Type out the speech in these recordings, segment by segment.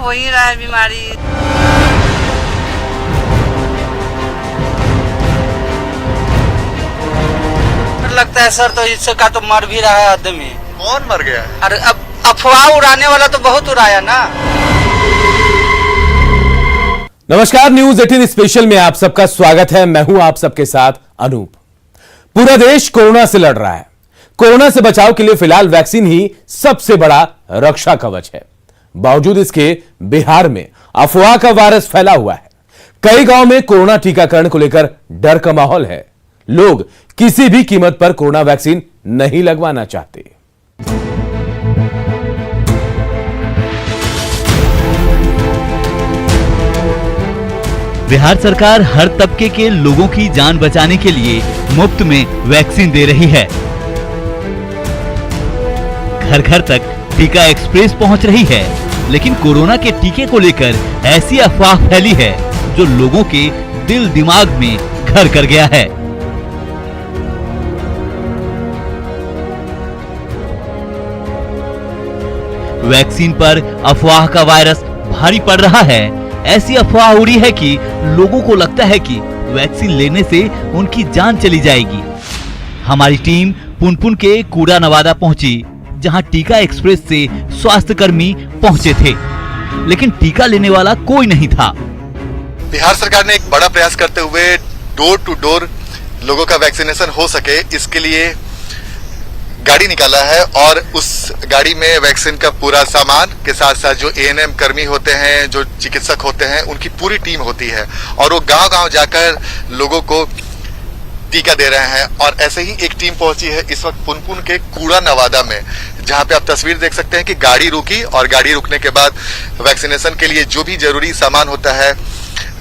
हो ही रहा है बीमारी। लगता है सर तो इससे का तो मर भी रहा है आदमी। कौन मर गया है? अरे अब अफवाह उड़ाने वाला तो बहुत उड़ाया ना। नमस्कार, न्यूज 18 स्पेशल में आप सबका स्वागत है। मैं हूं आप सबके साथ अनूप। पूरा देश कोरोना से लड़ रहा है। कोरोना से बचाव के लिए फिलहाल वैक्सीन ही सबसे बड़ा रक्षा कवच है। बावजूद इसके बिहार में अफवाह का वायरस फैला हुआ है। कई गांव में कोरोना टीकाकरण को लेकर डर का माहौल है। लोग किसी भी कीमत पर कोरोना वैक्सीन नहीं लगवाना चाहते। बिहार सरकार हर तबके के लोगों की जान बचाने के लिए मुफ्त में वैक्सीन दे रही है। घर घर तक टीका एक्सप्रेस पहुंच रही है, लेकिन कोरोना के टीके को लेकर ऐसी अफवाह फैली है जो लोगों के दिल दिमाग में घर कर गया है। वैक्सीन पर अफवाह का वायरस भारी पड़ रहा है। ऐसी अफवाह उड़ी है कि लोगों को लगता है कि वैक्सीन लेने से उनकी जान चली जाएगी। हमारी टीम पुनपुन के कूड़ा नवादा पहुंची, जहां टीका एक्सप्रेस से स्वास्थ्य कर्मी पहुंचे थे, लेकिन टीका लेने वाला कोई नहीं था। बिहार सरकार ने एक बड़ा प्रयास करते हुए डोर टू डोर लोगों का वैक्सीनेशन हो सके, इसके लिए गाड़ी निकाला है और उस गाड़ी में वैक्सीन का पूरा सामान के साथ साथ जो एएनएम कर्मी होते हैं, जो चिकित्सक होते हैं, उनकी पूरी टीम होती है और वो गांव-गांव जाकर लोगों को टीका दे रहे हैं। और ऐसे ही एक टीम पहुंची है इस वक्त पुनपुन के कूड़ा नवादा में, जहां पे आप तस्वीर देख सकते हैं कि गाड़ी रुकी और गाड़ी रुकने के बाद वैक्सीनेशन के लिए जो भी जरूरी सामान होता है,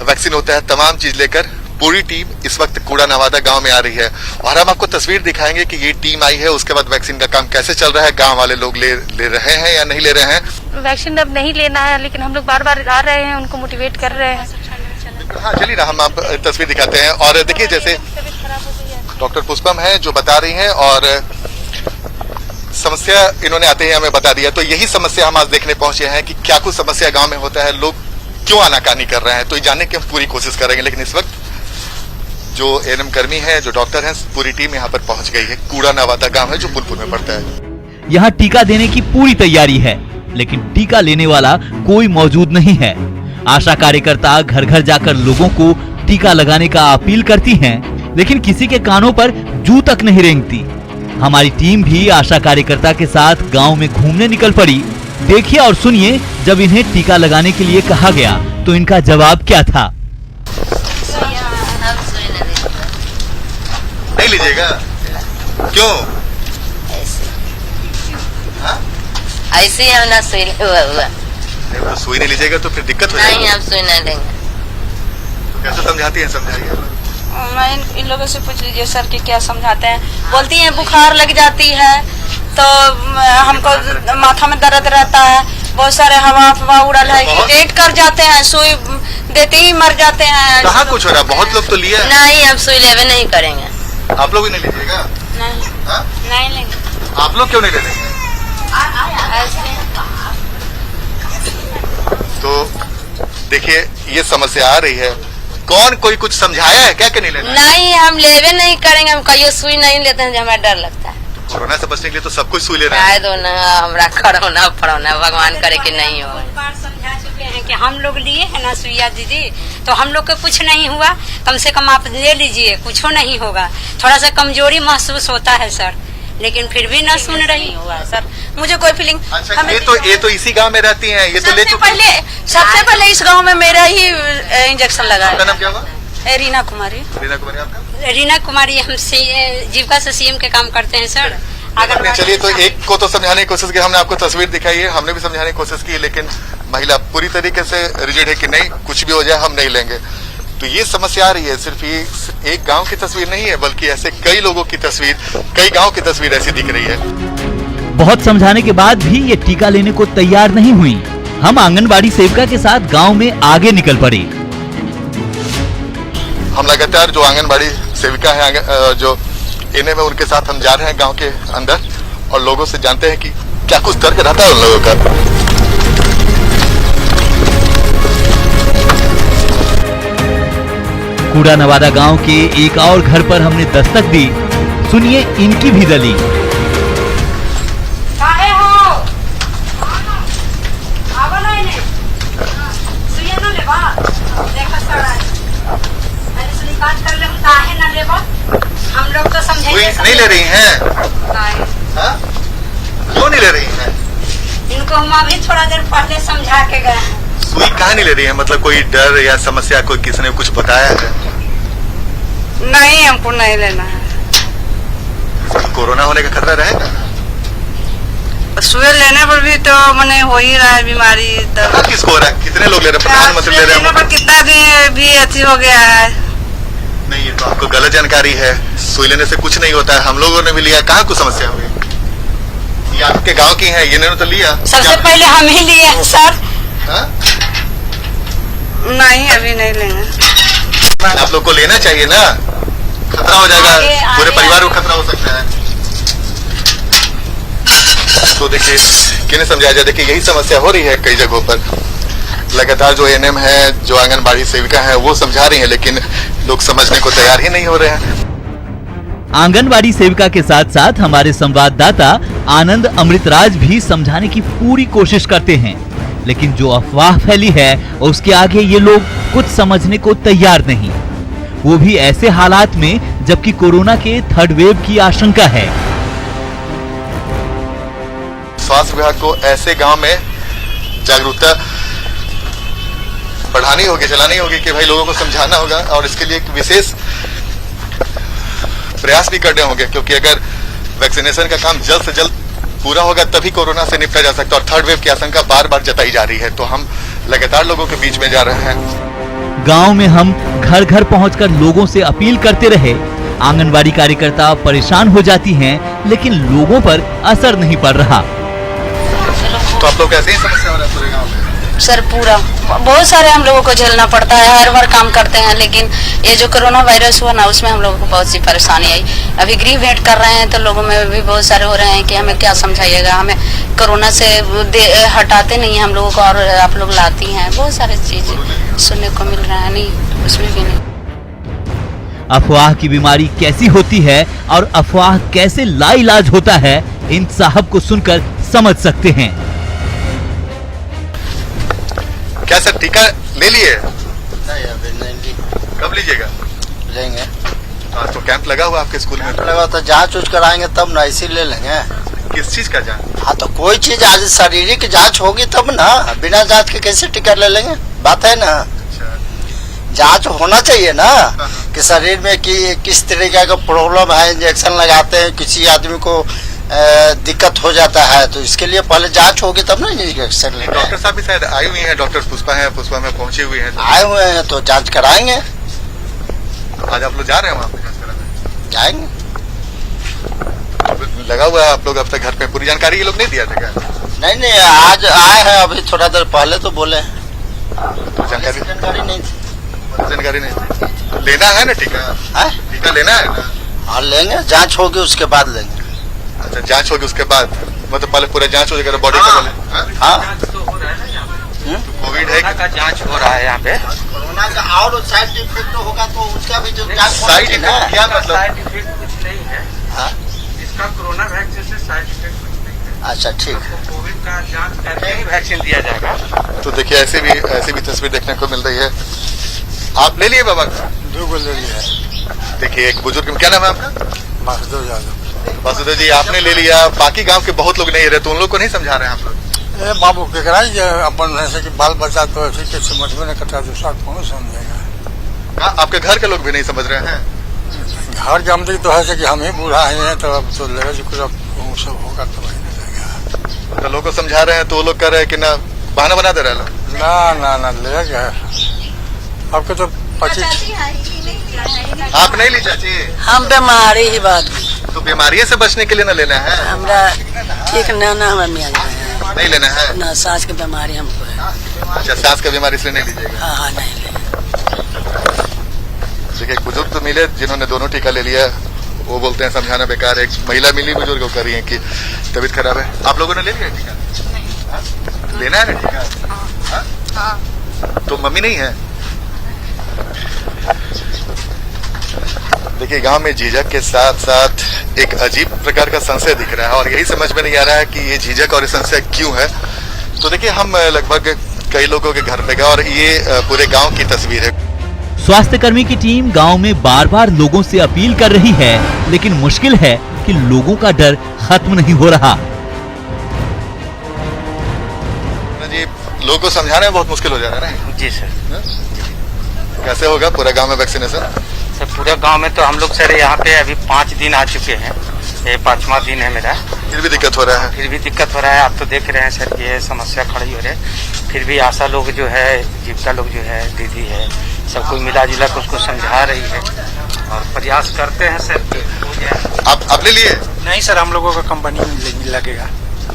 वैक्सीन होता है, तमाम चीज लेकर पूरी टीम इस वक्त कूड़ा नवादा गांव में आ रही है। और हम आपको तस्वीर दिखाएंगे कि ये टीम आई है, उसके बाद वैक्सीन का काम कैसे चल रहा है, गांव वाले लोग ले रहे हैं या नहीं ले रहे हैं। वैक्सीन अब नहीं लेना है, लेकिन हम लोग बार बार आ रहे हैं, उनको मोटिवेट कर रहे हैं। हाँ चलिए ना, हम आप तस्वीर दिखाते हैं। और देखिए, जैसे डॉक्टर पुष्पम है जो बता रही हैं और समस्या इन्होंने आते ही हमें बता दिया। तो यही समस्या हम आज देखने पहुंचे हैं कि क्या कुछ समस्या गांव में होता है, लोग क्यों आनाकानी कर रहे हैं। तो ये जानने की हम पूरी कोशिश करेंगे, लेकिन इस वक्त जो एएनएम कर्मी है, जो डॉक्टर हैं, पूरी टीम यहाँ पर पहुंच गई है। कूड़ा नवादा गांव है जो पुनपुन में पड़ता है। यहाँ टीका देने की पूरी तैयारी है, लेकिन टीका लेने वाला कोई मौजूद नहीं है। आशा कार्यकर्ता घर घर जाकर लोगों को टीका लगाने का अपील करती हैं, लेकिन किसी के कानों पर जू तक नहीं रेंगती। हमारी टीम भी आशा कार्यकर्ता के साथ गांव में घूमने निकल पड़ी। देखिए और सुनिए, जब इन्हें टीका लगाने के लिए कहा गया तो इनका जवाब क्या था। नहीं लीजिएगा? क्यों? ऐसे ही हम ना सुई हुआ। नहीं, तो सुई नहीं लीजिएगा तो फिर दिक्कत हो जाएगी। नहीं, हम सुई नहीं लेंगे। तो कैसे समझाती हैं, समझाइए। मैं इन लोगों से पूछ लीजिए सर कि क्या समझाते हैं। बोलती हैं बुखार लग जाती है तो हमको माथा में दर्द रहता है, बहुत सारे हवा अफवाह उड़ल है, लेट कर जाते हैं, सुई देते ही मर जाते हैं। कहाँ कुछ हो रहा है, बहुत लोग तो लिए। नहीं, हम सुई लेवे नहीं करेंगे। आप लोग भी नहीं लीजिएगा? नहीं लेंगे। आप लोग क्यों नहीं ले लेंगे? तो देखिए, ये समस्या आ रही है। कौन कोई कुछ समझाया है क्या कि नहीं लेना? नहीं, हम लेवे नहीं करेंगे। हम कहियो सुई नहीं लेते हैं, हमें डर लगता है। कोरोना से बचने के लिए तो सब कुछ सुई ले रहा है। शायद हमरा कोरोना फरोना भगवान करे कि नहीं हो। बार समझा चुके हैं कि हम लोग लिए है ना सुइया दीदी, तो हम लोग को कुछ नहीं हुआ। कम से कम आप ले लीजिए, कुछ नहीं होगा। थोड़ा सा कमजोरी महसूस होता है सर, लेकिन फिर भी न सुन रही हुआ सर। मुझे कोई फीलिंग। अच्छा, ये तो इसी गांव में रहती हैं, ये तो ले चुकी हैं। सबसे पहले इस गांव में मेरा ही इंजेक्शन लगा आपका नाम क्या हुआ? रीना कुमारी। रीना कुमारी आपका? रीना कुमारी, हम जीविका से सीएम के काम करते हैं सर। अगर चलिए, तो एक को तो समझाने की कोशिश की, हमने आपको तस्वीर दिखाई है, हमने भी समझाने की कोशिश की, लेकिन महिला पूरी तरीके से रिजिड है कि नहीं, कुछ भी हो जाए हम नहीं लेंगे। तो ये समस्या आ रही है। सिर्फ ये एक गांव की तस्वीर नहीं है, बल्कि ऐसे कई लोगों की तस्वीर, कई गांव की तस्वीर ऐसी दिख रही है। बहुत समझाने के बाद भी ये टीका लेने को तैयार नहीं हुई। हम आंगनबाड़ी सेविका के साथ गांव में आगे निकल पड़े। हम लगातार जो आंगनबाड़ी सेविका है, जो एएनएम में, उनके साथ हम जा रहे हैं गांव के अंदर और लोगों से जानते हैं कि क्या कुछ तर्क रहता है उन लोगों का। बांकुड़ा नवादा गांव के एक और घर पर हमने दस्तक दी। सुनिए इनकी भी दलील। काहे हो आवा नहीं ने सुइया न लेबा देखा सड़ा अरे सुनी काज कर ले काहे न लेबा हम लोग तो समझे नहीं ले रही हैं? हाँ? क्यों नहीं ले रही हैं? इनको हम अभी थोड़ा देर पहले समझा के गए हैं। सुई कहाँ नहीं ले रही है? मतलब कोई डर या समस्या, कोई किसी ने कुछ बताया है? नहीं हमको नहीं लेना है। कोरोना होने का खतरा रहेगा? सुई लेने पर भी तो मने हो ही रहा है बीमारी। कहाँ किसको हो रहा है? कितने लोग ले रहे हैं? प्रधानमंत्री ले रहे हैं? पर कितना भी अति हो गया है। नहीं, ये तो आपको गलत जानकारी है। सुई लेने से कुछ नहीं होता है। हम लोगों ने भी लिया, कहाँ कुछ समस्या हुई? ये आपके गांव की है, ये ने तो लिया। सबसे पहले हम ही लिए हैं सर। हाँ? नहीं अभी नहीं लेंगे। आप लोग को लेना चाहिए ना, खतरा हो जाएगा, पूरे परिवार को खतरा हो सकता है। तो देखिए किन्हें समझाया जाए। देखिए यही समस्या हो रही है कई जगहों पर। लगातार जो एएनएम है, जो आंगनबाड़ी सेविका है, वो समझा रही है, लेकिन लोग समझने को तैयार ही नहीं हो रहे हैं। आंगनबाड़ी सेविका के साथ साथ हमारे संवाददाता आनंद अमृतराज भी समझाने की पूरी कोशिश करते हैं, लेकिन जो अफवाह फैली है उसके आगे ये लोग कुछ समझने को तैयार नहीं, वो भी ऐसे हालात में जबकि कोरोना के थर्ड वेव की आशंका है। स्वास्थ्य विभाग को ऐसे गांव में जागरूकता बढ़ानी होगी, चलानी होगी कि भाई लोगों को समझाना होगा, और इसके लिए एक विशेष प्रयास भी करने होंगे, क्योंकि अगर वैक्सीनेशन का काम जल्द से जल्द पूरा होगा तभी कोरोना से निपटा जा सकता है। और थर्ड वेव की आशंका बार बार जताई जा रही है, तो हम लगातार लोगों के बीच में जा रहे हैं। गांव में हम घर घर पहुंचकर लोगों से अपील करते रहे। आंगनबाड़ी कार्यकर्ता परेशान हो जाती हैं, लेकिन लोगों पर असर नहीं पड़ रहा। तो आप लोग ऐसे ही समस्या हो रहा है पूरे गाँव में? सर पूरा बहुत सारे हम लोगों को झेलना पड़ता है, हर बार काम करते हैं, लेकिन ये जो कोरोना वायरस हुआ ना उसमें हम लोगों को बहुत सी परेशानी आई। अभी गृह भेंट कर रहे हैं तो लोगों में भी बहुत सारे हो रहे हैं कि हमें क्या समझाइएगा, हमें कोरोना से हटाते नहीं हम लोगों को और आप लोग लाती हैं। बहुत सारी चीजें सुनने को मिल रहा है, नहीं उसमें भी नहीं। अफवाह की बीमारी कैसी होती है और अफवाह कैसे लाइलाज होता है, इन साहब को सुनकर समझ सकते हैं। क्या सर टीका ले लिए? नहीं अभी नहीं कब लीजिएगा? लेंगे। आज तो कैंप लगा हुआ आपके स्कूल में। लगा तो जांच उच कराएंगे तब ना, इसी ले लेंगे। किस चीज का जांच? हाँ तो कोई चीज आज शारीरिक जांच होगी तब ना, बिना जांच के कैसे टिकट ले लेंगे? बात है ना। जांच होना चाहिए ना कि शरीर में किस तरीके का प्रॉब्लम है। इंजेक्शन लगाते हैं, किसी आदमी को दिक्कत हो जाता है, तो इसके लिए पहले जांच होगी तब ना इंजेक्शन लेंगे। डॉक्टर साहब भी शायद आई हुई हैं, डॉक्टर पुष्पा है, पुष्पा में पहुंची हुई है। आए हुए हैं तो जांच कराएंगे। आज आप लोग जा रहे हैं वहाँ पे जांच कराने? जाएंगे। लगा हुआ है आप लोग अब तक घर पे, पूरी जानकारी ये लोग नहीं दिया था क्या? नहीं आज आए हैं, अभी थोड़ा देर पहले तो बोले। जानकारी नहीं थी। जानकारी नहीं। लेना है ना टीका? टीका लेना है ना? हाँ लेंगे, जांच होगी उसके बाद लेंगे। अच्छा जांच होगी उसके बाद, मतलब पहले पूरा जांच हो जाएगा बॉडी का पहले? हाँ कोविड है का जांच हो रहा है यहाँ पे। कोरोना का और साइड इफेक्ट होगा तो उसका भी जो जांच साइड इफेक्ट क्या मतलब? साइड इफेक्ट कुछ नहीं है। हाँ? इसका कोरोना वैक्सीन से साइड इफेक्ट कुछ नहीं है। अच्छा ठीक है। कोविड का जांच करके ही वैक्सीन दिया जाएगा। तो देखिए ऐसी भी तस्वीर देखने को मिल रही है। आप ले लिए बाबा? 2 को ले लिया। देखिए एक बुजुर्ग, क्या नाम है आपका? वासुदेव यादव। वासुदेव जी आपने ले लिया, बाकी गांव के बहुत लोग नहीं रहे, तो उन लोग को नहीं समझा रहे हैं आप लोग? बाबू के कराई अपन ऐसे कि बाल बच्चा तो ऐसे कि समझ में नहीं करता, दूसरा कौन समझेगा। हाँ आपके घर के लोग भी नहीं समझ रहे हैं? घर के आमदनी तो है कि हम ही बूढ़ा हैं, तो अब तो लेगा जो कुछ सब होगा तो वही लगेगा। तो लोग को समझा रहे हैं तो वो लोग कह रहे हैं कि ना बहाना बना दे रहे हैं लोग। ना लेगा। आपके तो 25। आप नहीं ली चाची? हम बीमारी ही बात तो बीमारी से बचने के लिए ना लेना है? हमरा ठीक ना हमें मिल नहीं लेना है ना, सांस की बीमारी हमको है। अच्छा सांस की बीमारी इसलिए नहीं लीजिएगा। हाँ नहीं ले। देखिए एक बुजुर्ग तो मिले जिन्होंने दोनों टीका ले लिया, वो बोलते हैं समझाना बेकार है। एक महिला मिली बुजुर्ग को, कह रही है कि तबीयत खराब है। आप लोगों ने ले लिया टीका? नहीं। लेना है ना टीका? तो मम्मी नहीं है? देखिए गांव में झिझक के साथ साथ एक अजीब प्रकार का संशय दिख रहा है और यही समझ में नहीं आ रहा है कि ये झिझक और ये संशय क्यों है। तो देखिए हम लगभग कई लोगों के घर पे गए और ये पूरे गांव की तस्वीर है। स्वास्थ्य कर्मी की टीम गांव में बार बार लोगों से अपील कर रही है, लेकिन मुश्किल है कि लोगों का डर खत्म नहीं हो रहा। जी लोगों को समझाने में बहुत मुश्किल हो जा रहा है। जी सर। कैसे होगा पूरा गांव में वैक्सीनेशन? सर पूरे गांव में तो हम लोग सर यहाँ पे अभी 5 दिन आ चुके हैं, ये 5वां दिन है मेरा। फिर भी दिक्कत हो रहा है? फिर भी दिक्कत हो रहा है। आप तो देख रहे हैं सर ये समस्या खड़ी हो रही है। फिर भी आशा लोग जो है, जीविका लोग जो है, दीदी है, सब कोई मिला जुला कर उसको समझा रही है और प्रयास करते हैं सर कि हो जाए। आप अपने लिए? नहीं सर, हम लोगों का कंपनी में लगेगा।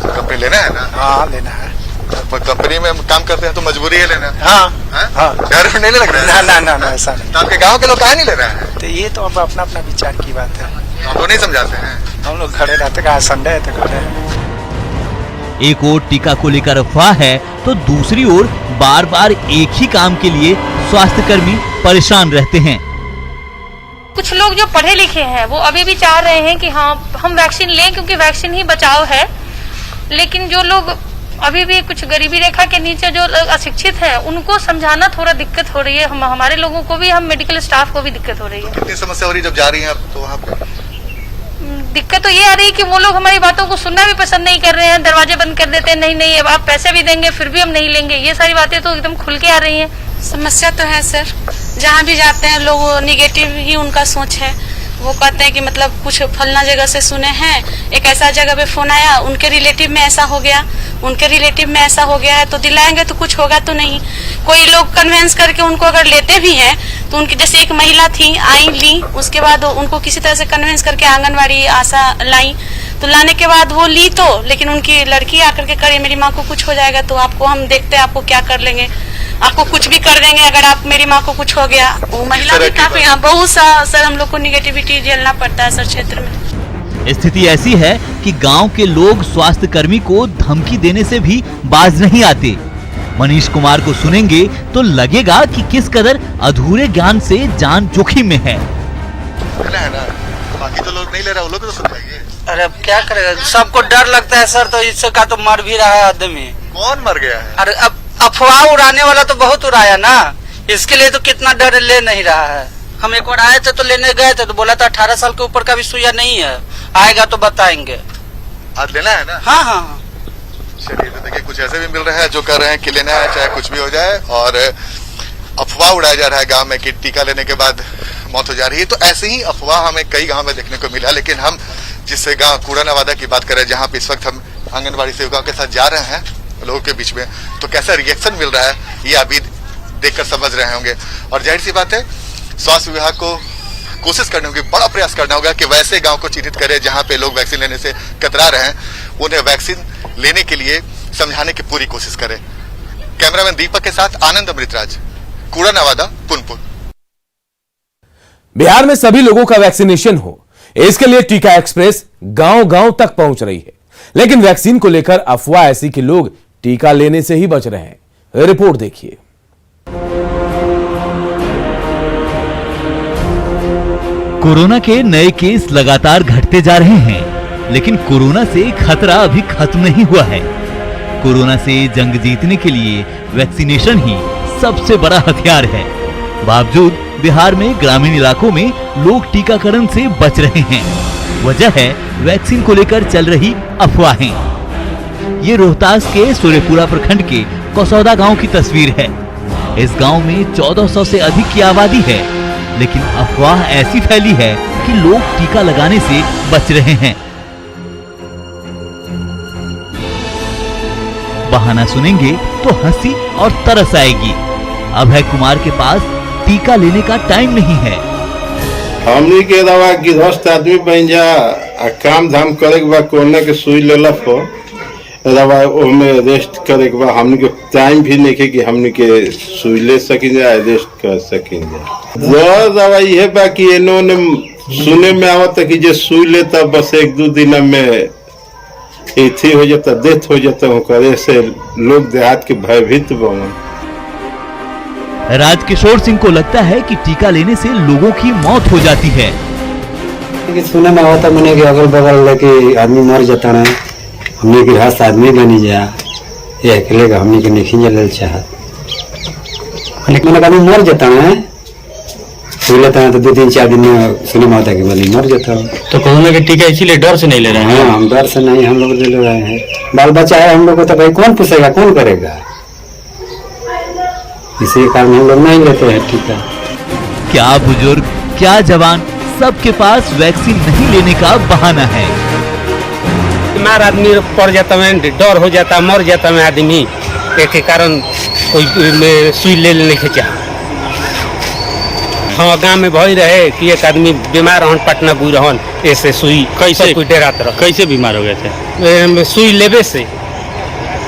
कंपनी लेना है ना? हाँ लेना है। कंपनी में काम करते हैं तो मजबूरी है लेना। हाँ डर नहीं लग रहा है? ना ऐसा नहीं। तो आपके गांव के लोग काहे नहीं ले रहे हैं? तो ये तो अब अपना अपना विचार की बात है। हम लोग नहीं समझाते हैं। हम लोग खड़े रहते, कहा संडे है तो खड़े। एक ओर टीका को लेकर अफवाह है तो दूसरी ओर बार बार एक ही काम के लिए स्वास्थ्य कर्मी परेशान रहते हैं। कुछ लोग जो पढ़े लिखे हैं वो अभी भी चाह रहे हैं कि हाँ हम वैक्सीन लें क्योंकि वैक्सीन ही बचाव है, लेकिन जो लोग अभी भी कुछ गरीबी रेखा के नीचे जो अशिक्षित हैं उनको समझाना थोड़ा दिक्कत हो रही है। हमारे लोगों को भी, हम मेडिकल स्टाफ को भी दिक्कत हो रही है। कितनी समस्या हो रही है जब जा रही हैं आप तो वहाँ पे? दिक्कत तो ये आ रही है कि वो लोग हमारी बातों को सुनना भी पसंद नहीं कर रहे हैं, दरवाजे बंद कर देते हैं। नहीं अब आप पैसे भी देंगे फिर भी हम नहीं लेंगे। ये सारी बातें तो एकदम खुल के आ रही हैं। समस्या तो है सर, जहाँ भी जाते हैं लोग निगेटिव ही उनका सोच है। वो कहते हैं कि मतलब कुछ फलना जगह से सुने हैं, एक ऐसा जगह पे फोन आया, उनके रिलेटिव में ऐसा हो गया, उनके रिलेटिव में ऐसा हो गया है, तो दिलाएंगे तो कुछ होगा तो नहीं। कोई लोग कन्वेंस करके उनको अगर लेते भी हैं तो उनकी, जैसे एक महिला थी आई ली, उसके बाद उनको किसी तरह से कन्वेंस करके आंगनवाड़ी आशा लाई, तो लाने के बाद वो ली तो, लेकिन उनकी लड़की आकर के करे मेरी माँ को कुछ हो जाएगा तो आपको हम देखते हैं आपको क्या कर लेंगे, आपको कुछ भी कर देंगे अगर आप मेरी माँ को कुछ हो गया। वो महिला भी काफी, बहुत सा सर हम लोग को निगेटिविटी झेलना पड़ता है सर क्षेत्र में। स्थिति ऐसी है कि गांव के लोग स्वास्थ्य कर्मी को धमकी देने से भी बाज नहीं आते। मनीष कुमार को सुनेंगे तो लगेगा कि किस कदर अधूरे ज्ञान से जान जोखिम में है। ना बाकी तो लोग नहीं ले रहा, वो लोग तो समझाइए। अरे अब क्या करेगा, सबको डर लगता है सर, तो इससे का तो मर भी रहा है आदमी। कौन मर गया है? अरे अब अफवाह उड़ाने वाला तो बहुत उड़ाया ना, इसके लिए तो कितना डर ले नहीं रहा है। हम एक बार आए थे तो लेने गए थे तो बोला था 18 साल के ऊपर का भी सुइया नहीं है, आएगा तो बताएंगे। आज लेना है ना? हाँ। चलिए तो देखिए कुछ ऐसे भी मिल रहे हैं जो कर रहे हैं कि लेना है चाहे कुछ भी हो जाए, और अफवाह उड़ाया जा रहा है गांव में कि टीका लेने के बाद मौत हो जा रही है। तो ऐसे ही अफवाह हमें कई गांव में देखने को मिला, लेकिन हम जिस गांव कूड़ा नवादा की बात करें, जहाँ पे इस वक्त हम आंगनबाड़ी सेविकाओं के साथ जा रहे हैं लोगों के बीच में, तो कैसा रिएक्शन मिल रहा है ये अभी देखकर समझ रहे होंगे। और जाहिर सी बात है स्वास्थ्य विभाग को कोशिश करनी होगी, बड़ा प्रयास करना होगा कि वैसे गांव को चिन्हित करे जहां पे लोग वैक्सीन लेने से कतरा रहे हैं, उन्हें वैक्सीन लेने के लिए समझाने की पूरी कोशिश करे। कैमरामैन दीपक के साथ आनंद अमृतराज, कूड़ा नवादा, पुनपुन। बिहार में सभी लोगों का वैक्सीनेशन हो, इसके लिए टीका एक्सप्रेस गांव-गांव तक पहुंच रही है, लेकिन वैक्सीन को लेकर अफवाह ऐसी कि लोग टीका लेने से ही बच रहे हैं। रिपोर्ट देखिए। कोरोना के नए केस लगातार घटते जा रहे हैं, लेकिन कोरोना से खतरा अभी खत्म नहीं हुआ है। कोरोना से जंग जीतने के लिए वैक्सीनेशन ही सबसे बड़ा हथियार है। बावजूद बिहार में ग्रामीण इलाकों में लोग टीकाकरण से बच रहे हैं। वजह है वैक्सीन को लेकर चल रही अफवाहें। ये रोहतास के सूर्यपुरा प्रखंड के कसौदा गांव की तस्वीर है। इस गांव में 1400 से अधिक की आबादी है, लेकिन अफवाह ऐसी फैली है कि लोग टीका लगाने से बच रहे हैं। बहाना सुनेंगे तो हंसी और तरस आएगी। अभय कुमार के पास टीका लेने का टाइम नहीं है। हमनी के दवा गृहस्थ आदमी बन जा, काम धाम करे के बाद कोरोना के सुई लेला दवा ओमे रेस्ट करे के बाद हमनी के टाइम भी नहीं कि हमनी के सुई ले सकिन जा, रेस्ट कर सकिन जा। दवा ये बाकी इन्होंने सुने में आवत कि जे सुई लेता बस 1-2 दिन में इथी हो जाता, डेथ हो जाता हूँ, करे से लोग देहात के भयभीत बन। राजकिशोर सिंह को लगता है कि टीका लेने से लोगों की मौत हो जाती है। कि सुने में होता मैंने कि अगल बगल लेके आदमी मर जाता है, हमने की रास्त आदमी बनी जा ये अकेले का हमने के नहीं जल चाह मैंने आदमी मर जाता है, सुन लेता है तो 2-3-4 दिन में सुने में होता है कि आदमी मर जाता है। तो कोरोना के टीका इसीलिए डर से नहीं ले रहे हैं? हाँ, हम डर से नहीं, हम लोग ले रहे हैं। बाल बच्चा है हम लोग को तो भाई कौन पूछेगा, कौन करेगा, इसी कारण हम लोग नहीं लेते हैं टीका। क्या बुजुर्ग क्या जवान, सबके पास वैक्सीन नहीं लेने का बहाना है। बीमार आदमी पड़ जाता है, डर हो जाता है, मर जाता है आदमी, एक कारण कोई सुई ले लेने के चाह। हाँ, गांव में भई रहे कि एक आदमी बीमार रहन, पटना बुई रहन, ऐसे सुई कैसे कोई डरात रह। कैसे बीमार हो गए थे? सुई लेवे से।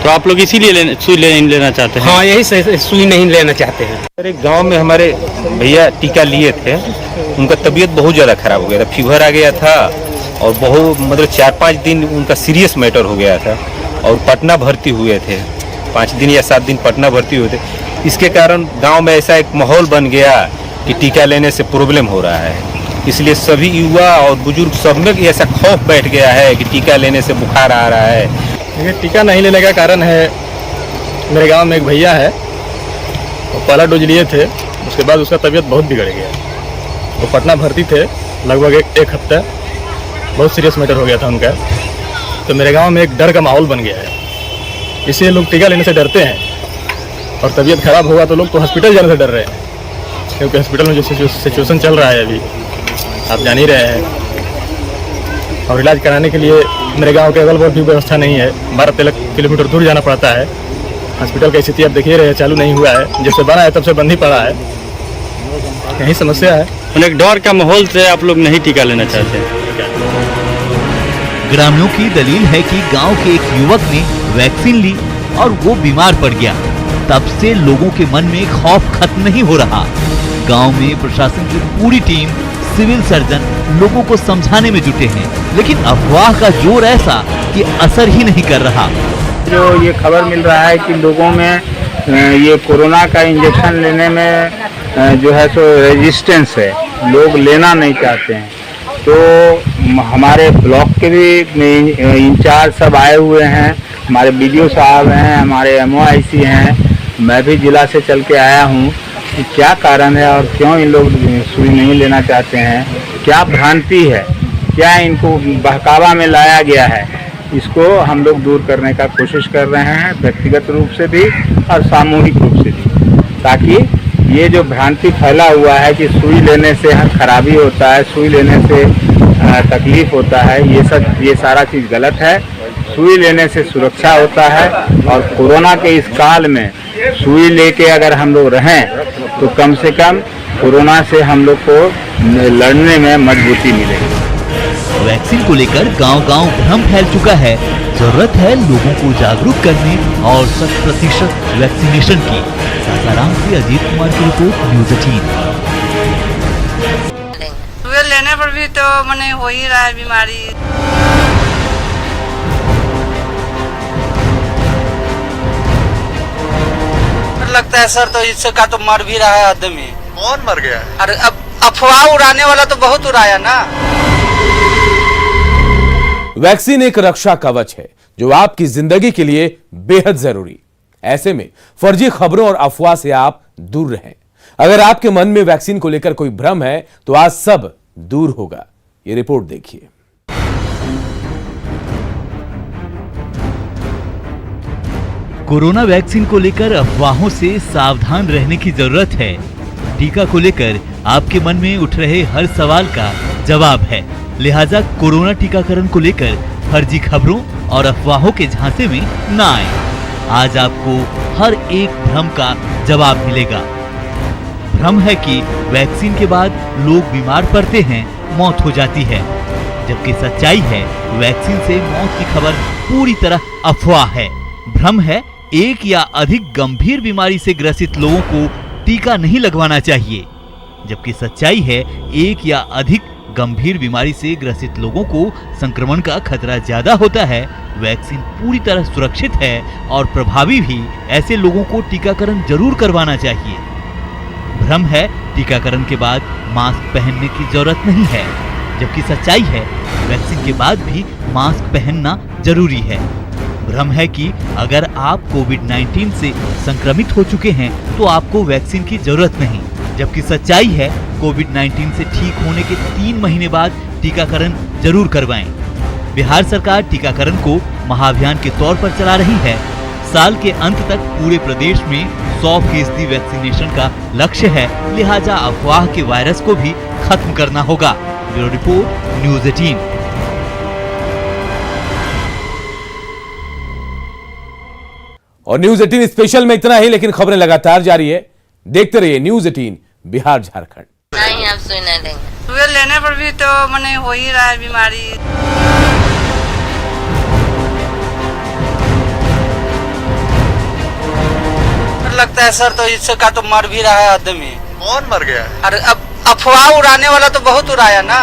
तो आप लोग इसीलिए सुई नहीं लेना चाहते हैं? हाँ, यही से सुई नहीं लेना चाहते हैं। एक गांव में हमारे भैया टीका लिए थे, उनका तबीयत बहुत ज़्यादा खराब हो गया था, फीवर आ गया था और बहुत मतलब 4-5 दिन उनका सीरियस मैटर हो गया था और पटना भर्ती हुए थे, 5 दिन या 7 दिन पटना भर्ती हुए थे। इसके कारण गांव में ऐसा एक माहौल बन गया कि टीका लेने से प्रॉब्लम हो रहा है, इसलिए सभी युवा और बुजुर्ग सब में ऐसा खौफ बैठ गया है कि टीका लेने से बुखार आ रहा है। देखिए, टीका नहीं लेने का कारण है, मेरे गांव में एक भैया है, वो पहला डोज लिए थे, उसके बाद उसका तबीयत बहुत बिगड़ गया। वो पटना भर्ती थे लगभग एक हफ्ता, बहुत सीरियस मैटर हो गया था उनका। तो मेरे गांव में एक डर का माहौल बन गया है, इसलिए लोग टीका लेने से डरते हैं और तबीयत खराब होगा तो लोग तो हॉस्पिटल जाने से डर रहे हैं, क्योंकि हॉस्पिटल में जो सिचुएशन चल रहा है अभी आप जान ही रहे हैं। और इलाज कराने के लिए मेरे गांव के अगल बगल भी व्यवस्था नहीं है, 12-13 किलोमीटर दूर जाना पड़ता है। हॉस्पिटल की स्थिति आप देखिए रहे, चालू नहीं हुआ है, जब से बना है तब से बंद ही पड़ा है, यही समस्या है। एक डर का माहौल से आप लोग नहीं टीका लेना चाहते हैं? ग्रामीणों की दलील है कि गांव के एक युवक ने वैक्सीन ली और वो बीमार पड़ गया, तब से लोगों के मन में खौफ खत्म नहीं हो रहा। गांव में प्रशासन की पूरी टीम, सिविल सर्जन लोगों को समझाने में जुटे हैं, लेकिन अफवाह का जोर ऐसा कि असर ही नहीं कर रहा। जो ये खबर मिल रहा है कि लोगों में ये कोरोना का इंजेक्शन लेने में जो है सो रेजिस्टेंस है, लोग लेना नहीं चाहते हैं, तो हमारे ब्लॉक के भी इंचार्ज सब आए हुए हैं, हमारे BDO साहब हैं, हमारे MOIC हैं, मैं भी जिला से चल के आया हूँ कि क्या कारण है और क्यों इन लोग सुई नहीं लेना चाहते हैं, क्या भ्रांति है, क्या इनको बहकावा में लाया गया है, इसको हम लोग दूर करने का कोशिश कर रहे हैं, व्यक्तिगत रूप से भी और सामूहिक रूप से भी, ताकि ये जो भ्रांति फैला हुआ है कि सुई लेने से खराबी होता है, सुई लेने से तकलीफ होता है, ये सारा चीज़ गलत है। सुई लेने से सुरक्षा होता है और कोरोना के इस काल में सुई लेके अगर हम लोग रहें तो कम से कम कोरोना से हम लोग को लड़ने में मजबूती मिलेगी। वैक्सीन को लेकर गांव-गांव भ्रम फैल चुका है। जरूरत है लोगों को जागरूक करने और 100% वैक्सीनेशन की। सासाराम से अजीत कुमार की रिपोर्ट, न्यूज़ 18। लेने पर भी तो मने हो ही रहा है बीमारी। लगता है सर, तो इससे का तो मर भी रहा है आदमी। कौन मर गया है? अरे अब अफवाह उड़ाने वाला तो बहुत उड़ाया ना। वैक्सीन एक रक्षा कवच है जो आपकी जिंदगी के लिए बेहद जरूरी। ऐसे में फर्जी खबरों और अफवाह से आप दूर रहें। अगर आपके मन में वैक्सीन को लेकर कोई भ्रम है तो आज सब दूर होगा। ये रिपोर्ट देखिए। कोरोना वैक्सीन को लेकर अफवाहों से सावधान रहने की जरूरत है। टीका को लेकर आपके मन में उठ रहे हर सवाल का जवाब है, लिहाजा कोरोना टीकाकरण को लेकर फर्जी खबरों और अफवाहों के झांसे में ना आए। आज आपको हर एक भ्रम का जवाब मिलेगा। भ्रम है कि वैक्सीन के बाद लोग बीमार पड़ते हैं, मौत हो जाती है, जबकि सच्चाई है वैक्सीन से मौत की खबर पूरी तरह अफवाह है। भ्रम है एक या अधिक गंभीर बीमारी से ग्रसित लोगों को टीका नहीं लगवाना चाहिए, जबकि सच्चाई है एक या अधिक गंभीर बीमारी से ग्रसित लोगों को संक्रमण का खतरा ज्यादा होता है। वैक्सीन पूरी तरह सुरक्षित है और प्रभावी भी। ऐसे लोगों को टीकाकरण जरूर करवाना चाहिए। भ्रम है टीकाकरण के बाद मास्क पहनने की जरूरत नहीं है। जबकि सच्चाई है वैक्सीन के बाद भी मास्क पहनना जरूरी है। भ्रम है कि अगर आप कोविड-19 से संक्रमित हो चुके हैं तो आपको वैक्सीन की जरूरत नहीं, जबकि सच्चाई है कोविड-19 से ठीक होने के 3 महीने बाद टीकाकरण जरूर करवाएं। बिहार सरकार टीकाकरण को महाअभियान के तौर पर चला रही है। साल के अंत तक पूरे प्रदेश में 100% वैक्सीनेशन का लक्ष्य है, लिहाजा अफवाह के वायरस को भी खत्म करना होगा। Bureau report, news 18। और न्यूज़ 18 स्पेशल में इतना ही, लेकिन खबरें लगातार जारी है। देखते रहिए न्यूज़ 18 बिहार झारखंड। नहीं, आप सुई नहीं देंगे। सुई लेने पर भी तो मने हो ही रहा है बीमारी। लगता है सर, तो इससे का तो मर भी रहा है आदमी। कौन मर गया? अरे अब अफवाह उड़ाने वाला तो बहुत उड़ाया ना।